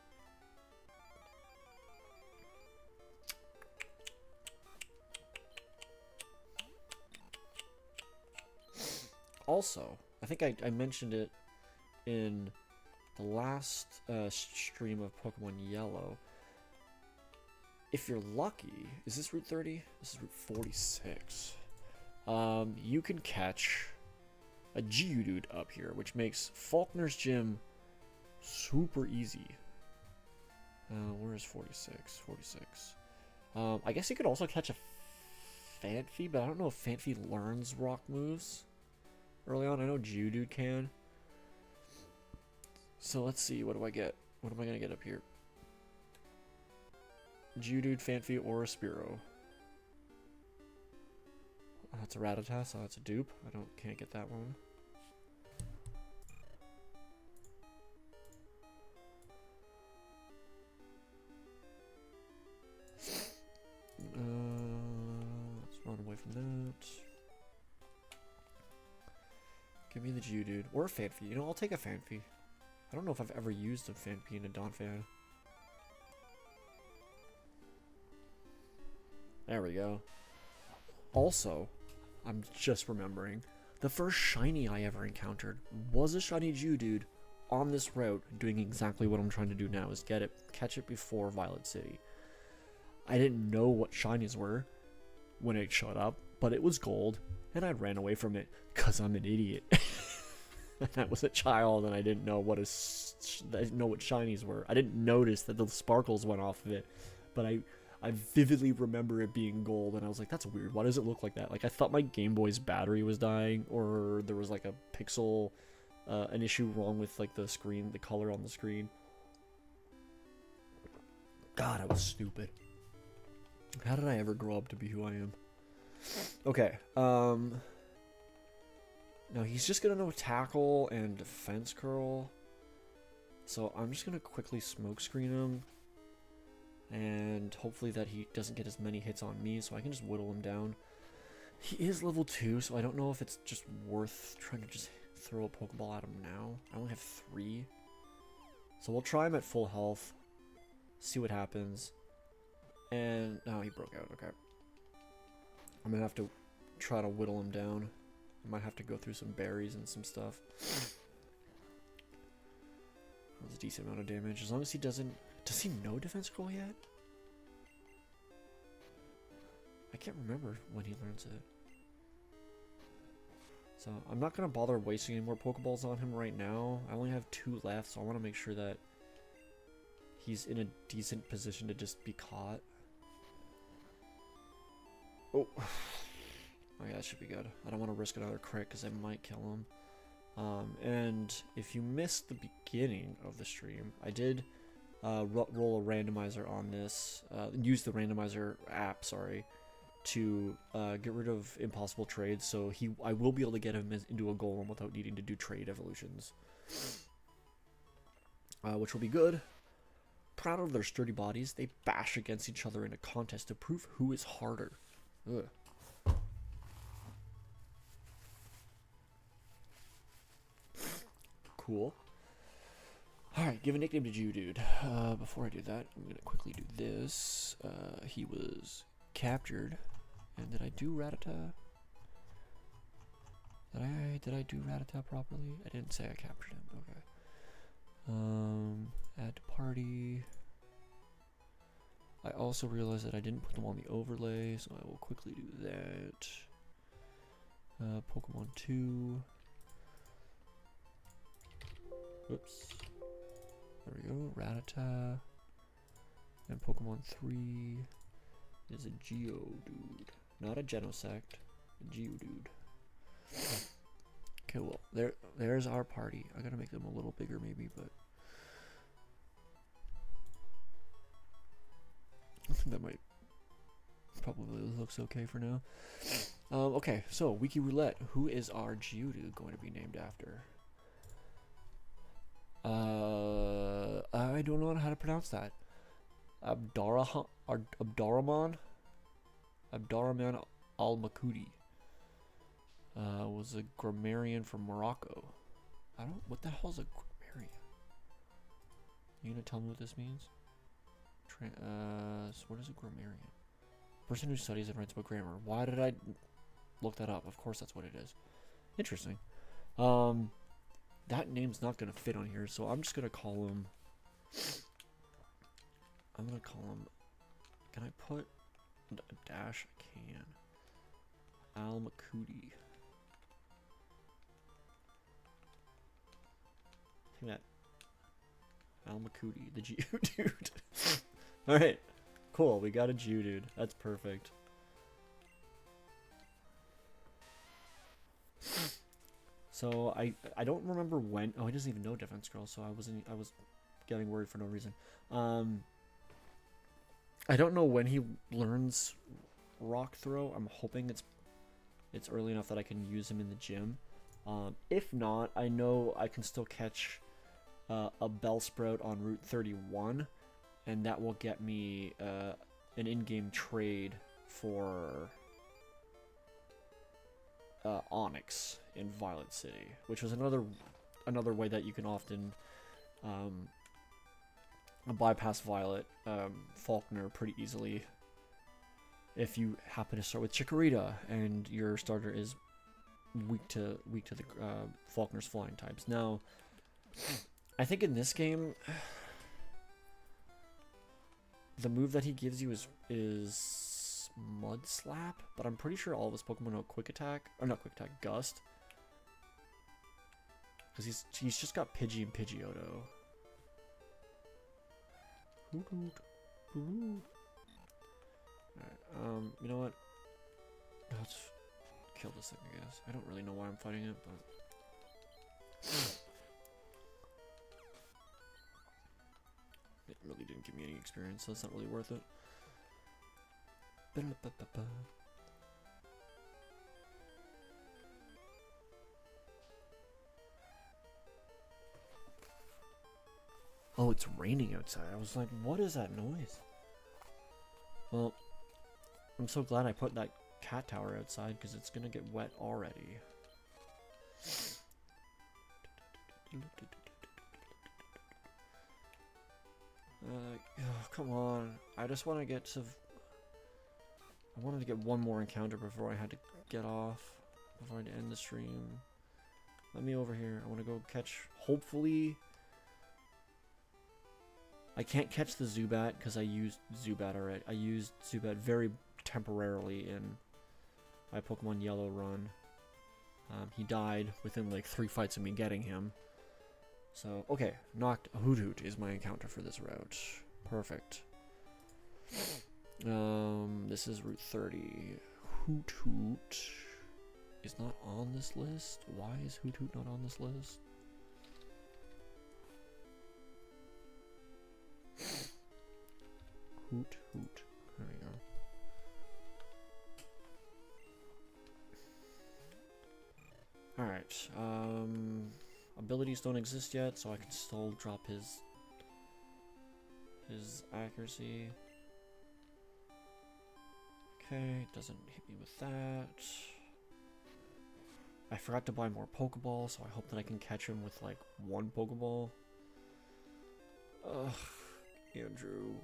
Also, I think I mentioned it in the last stream of Pokemon Yellow. If you're lucky, is this Route 30? This is Route 46. You can catch a Geodude up here, which makes Faulkner's Gym super easy. Where is 46? 46. I guess you could also catch a Phanpy, but I don't know if Phanpy learns rock moves early on. I know Geodude can. So let's see, what do I get? What am I going to get up here? Geodude, Phanpy, or a Spearow. That's a Rattata, so that's a dupe. Can't get that one. Give me the Geodude. Or a Fanpy. You know, I'll take a Fanpy. I don't know if I've ever used a Fanpy in a Donphan. There we go. Also, I'm just remembering, the first shiny I ever encountered was a shiny Geodude on this route, doing exactly what I'm trying to do now, is catch it before Violet City. I didn't know what shinies were when it showed up, but it was gold, and I ran away from it, because I'm an idiot. I was a child, and I didn't know what shinies were. I didn't notice that the sparkles went off of it, but I vividly remember it being gold, and I was like, that's weird. Why does it look like that? Like, I thought my Game Boy's battery was dying, or there was like a pixel, an issue wrong with like the screen, the color on the screen. God, I was stupid. How did I ever grow up to be who I am? Okay, now he's just gonna know tackle and defense curl. So I'm just gonna quickly smoke screen him. And hopefully that he doesn't get as many hits on me, so I can just whittle him down. He is level 2, so I don't know if it's just worth trying to just throw a Pokeball at him now. I only have 3. So we'll try him at full health. See what happens. And no, he broke out, okay. I'm gonna have to try to whittle him down. I might have to go through some berries and some stuff. That was a decent amount of damage. As long as he doesn't... Does he know defense curl yet? I can't remember when he learns it. So I'm not going to bother wasting any more Pokeballs on him right now. I only have 2 left, so I want to make sure that he's in a decent position to just be caught. Oh. Oh yeah, that should be good. I don't want to risk another crit because I might kill him. And if you missed the beginning of the stream, I did roll a randomizer on this, use the randomizer app, sorry, to get rid of impossible trades, so I will be able to get him into a golem without needing to do trade evolutions, which will be good. Proud of their sturdy bodies, they bash against each other in a contest to prove who is harder. Ugh. Cool. Alright, give a nickname to Geodude. Before I do that, I'm going to quickly do this. He was captured. And did I do Rattata? Did I do Rattata properly? I didn't say I captured him. Okay. Add to party. I also realized that I didn't put them on the overlay, so I will quickly do that. Pokemon 2. Oops. There we go, Rattata. And Pokemon 3 is a Geodude. Not a Genosect, a Geodude. Okay, well, there's our party. I gotta make them a little bigger maybe, but that might probably looks okay for now. Okay, so Wiki Roulette. Who is our Geodude going to be named after? I don't know how to pronounce that. Abdaraman al-Makudi was a grammarian from Morocco. What the hell is a grammarian? You gonna tell me what this means? So what is a grammarian? Person who studies and writes about grammar. Why did I look that up? Of course that's what it is. Interesting. That name's not gonna fit on here, so I'm just gonna call him. Can I put a dash? I can. Al-Makudi. I think that. Al-Makudi, the Geodude. Alright, cool. We got a Geodude. That's perfect. So I don't remember when. Oh, he doesn't even know Defense Girl, so I was getting worried for no reason. I don't know when he learns Rock Throw. I'm hoping it's early enough that I can use him in the gym. If not, I know I can still catch a Bellsprout on Route 31, and that will get me an in-game trade for Onyx in Violet City, which was another way that you can often bypass Violet Faulkner pretty easily if you happen to start with Chikorita and your starter is weak to the Faulkner's flying types. Now, I think in this game, the move that he gives you is Mud Slap, but I'm pretty sure all of his Pokemon know Quick Attack, or not Quick Attack, Gust, because he's just got Pidgey and Pidgeotto. Alright, you know what? Let's kill this thing, I guess. I don't really know why I'm fighting it, but it really didn't give me any experience, so it's not really worth it. Oh, it's raining outside. I was like, what is that noise? Well, I'm so glad I put that cat tower outside because it's gonna get wet already. Oh, come on. I just want to get to... I wanted to get one more encounter before I had to get off. Before I had to end the stream. Let me over here. I want to go catch... Hopefully... I can't catch the Zubat because I used Zubat already. I used Zubat very temporarily in my Pokemon Yellow run. He died within like 3 fights of me getting him. So, okay, Hoot Hoot is my encounter for this route. Perfect. This is Route 30. Hoot Hoot is not on this list. Why is Hoot Hoot not on this list? Hoot Hoot. There we go. Alright, abilities don't exist yet, so I can still drop his accuracy. Okay, doesn't hit me with that. I forgot to buy more Pokeballs, so I hope that I can catch him with like 1 Pokeball. Ugh, Andrew.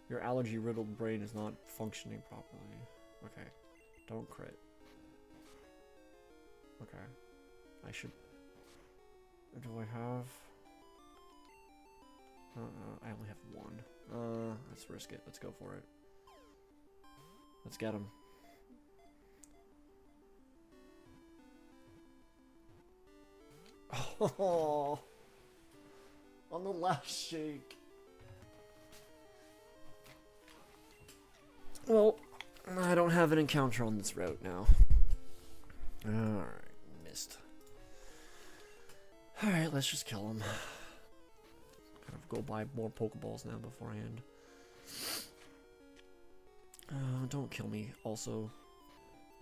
Your allergy-riddled brain is not functioning properly. Okay. Don't crit. Okay. I should... Do I have... I only have 1. Let's risk it. Let's go for it. Let's get him. Oh! On the last shake. Well, I don't have an encounter on this route now. Alright, missed. Alright, let's just kill him. Gotta go buy more Pokeballs now beforehand. Don't kill me. Also,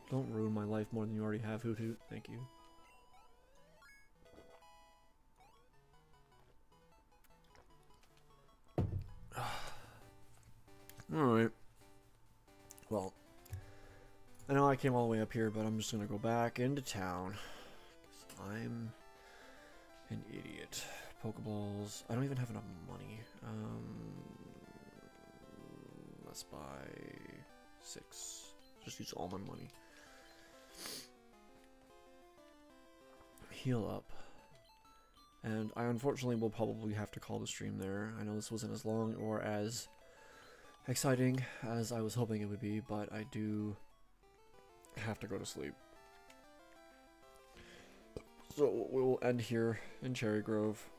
don't ruin my life more than you already have, Hoot Hoot. Thank you. Alright. Well, I know I came all the way up here, but I'm just gonna go back into town. 'Cause I'm an idiot. Pokeballs. I don't even have enough money. Let's buy 6. Just use all my money. Heal up. And I unfortunately will probably have to call the stream there. I know this wasn't as long or as exciting as I was hoping it would be, but I do have to go to sleep. So we'll end here in Cherry Grove.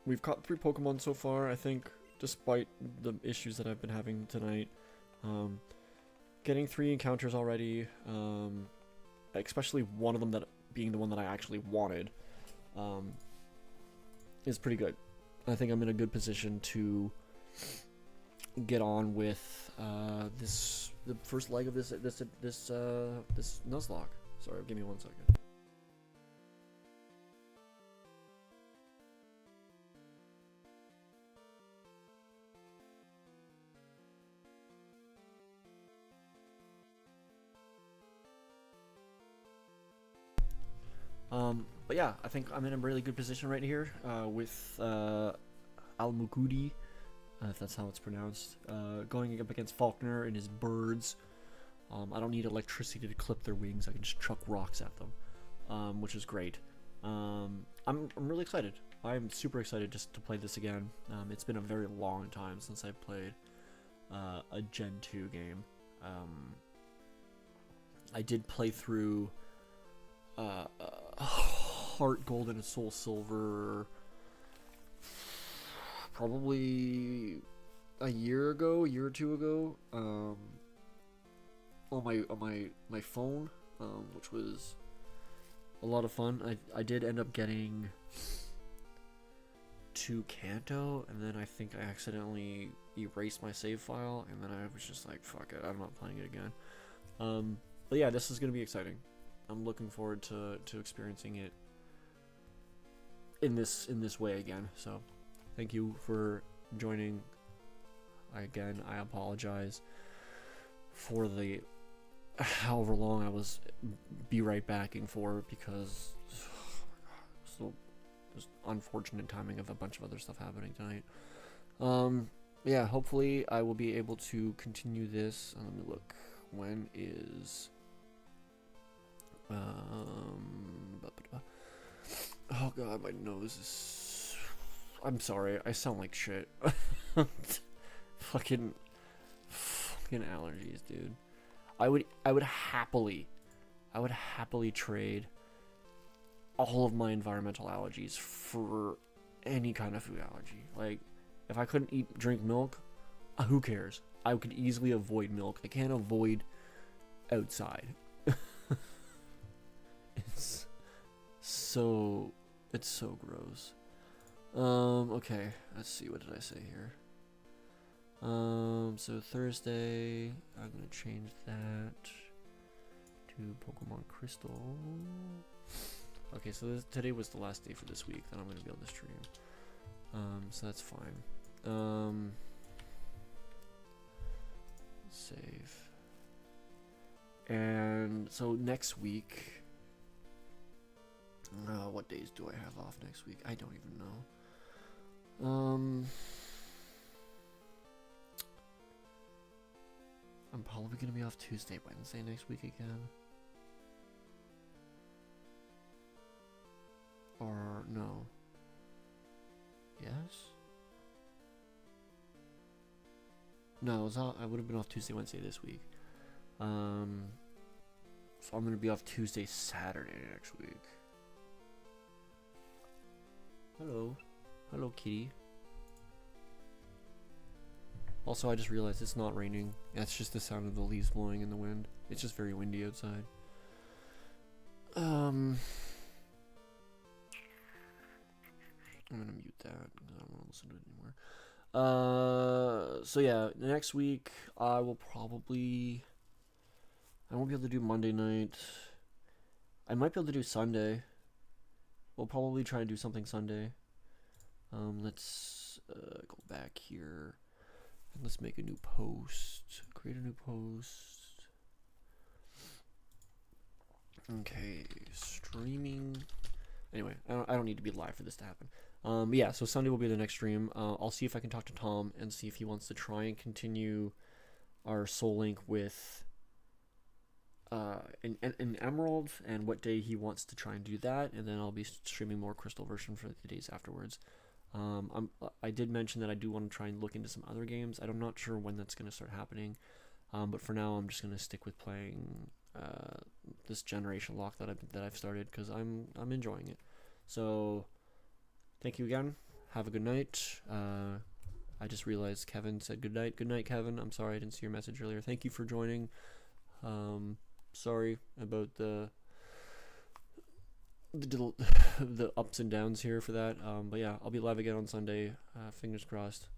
We've caught 3 Pokemon so far, I think, despite the issues that I've been having tonight. Getting 3 encounters already, especially one of them that being the one that I actually wanted, is pretty good. I think I'm in a good position to get on with the first leg of this Nuzlocke. Sorry, give me 1 second. But yeah, I think I'm in a really good position right here with Al Mukudi, if that's how it's pronounced, going up against Faulkner and his birds. I don't need electricity to clip their wings. I can just chuck rocks at them, which is great. I'm really excited. I'm super excited just to play this again. It's been a very long time since I've played a Gen 2 game. I did play through Heart Gold and Soul Silver probably a year or two ago, on my phone, which was a lot of fun. I did end up getting to Kanto, and then I think I accidentally erased my save file, and then I was just like, fuck it, I'm not playing it again. But yeah, this is gonna be exciting. I'm looking forward to experiencing it in this way again. So thank you for joining. Again, I apologize for the however long I was be right backing for, because so just unfortunate timing of a bunch of other stuff happening tonight. Yeah, hopefully I will be able to continue this. Let me look. When is oh god, my nose is, I'm sorry, I sound like shit. fucking allergies, dude. I would happily trade all of my environmental allergies for any kind of food allergy. Like, if I couldn't drink milk, who cares? I could easily avoid milk. I can't avoid outside. It's so gross. Okay, let's see, what did I say here? So Thursday, I'm gonna change that to Pokemon Crystal. Okay, so today was the last day for this week that I'm gonna be able to stream. So that's fine. Save. And so next week, what days do I have off next week? I don't even know. I'm probably gonna be off Tuesday, Wednesday next week again. Or no. Yes? No, I would have been off Tuesday, Wednesday this week. So I'm gonna be off Tuesday, Saturday next week. Hello. Hello, kitty. Also, I just realized it's not raining. That's just the sound of the leaves blowing in the wind. It's just very windy outside. I'm gonna mute that because I don't want to listen to it anymore. So yeah, next week I won't be able to do Monday night. I might be able to do Sunday. We'll probably try and do something Sunday. Let's go back here. Let's make a new post. Create a new post. Okay, streaming. Anyway, I don't need to be live for this to happen. Yeah, so Sunday will be the next stream. I'll see if I can talk to Tom and see if he wants to try and continue our Soul Link with an Emerald, and what day he wants to try and do that, and then I'll be streaming more Crystal version for the days afterwards. I did mention that I do want to try and look into some other games. I'm not sure when that's going to start happening, but for now I'm just going to stick with playing this generation lock that I've started, because I'm enjoying it. So thank you again. Have a good night. I just realized Kevin said good night. Good night, Kevin. I'm sorry I didn't see your message earlier. Thank you for joining. Sorry about the ups and downs here for that. But yeah, I'll be live again on Sunday. Fingers crossed.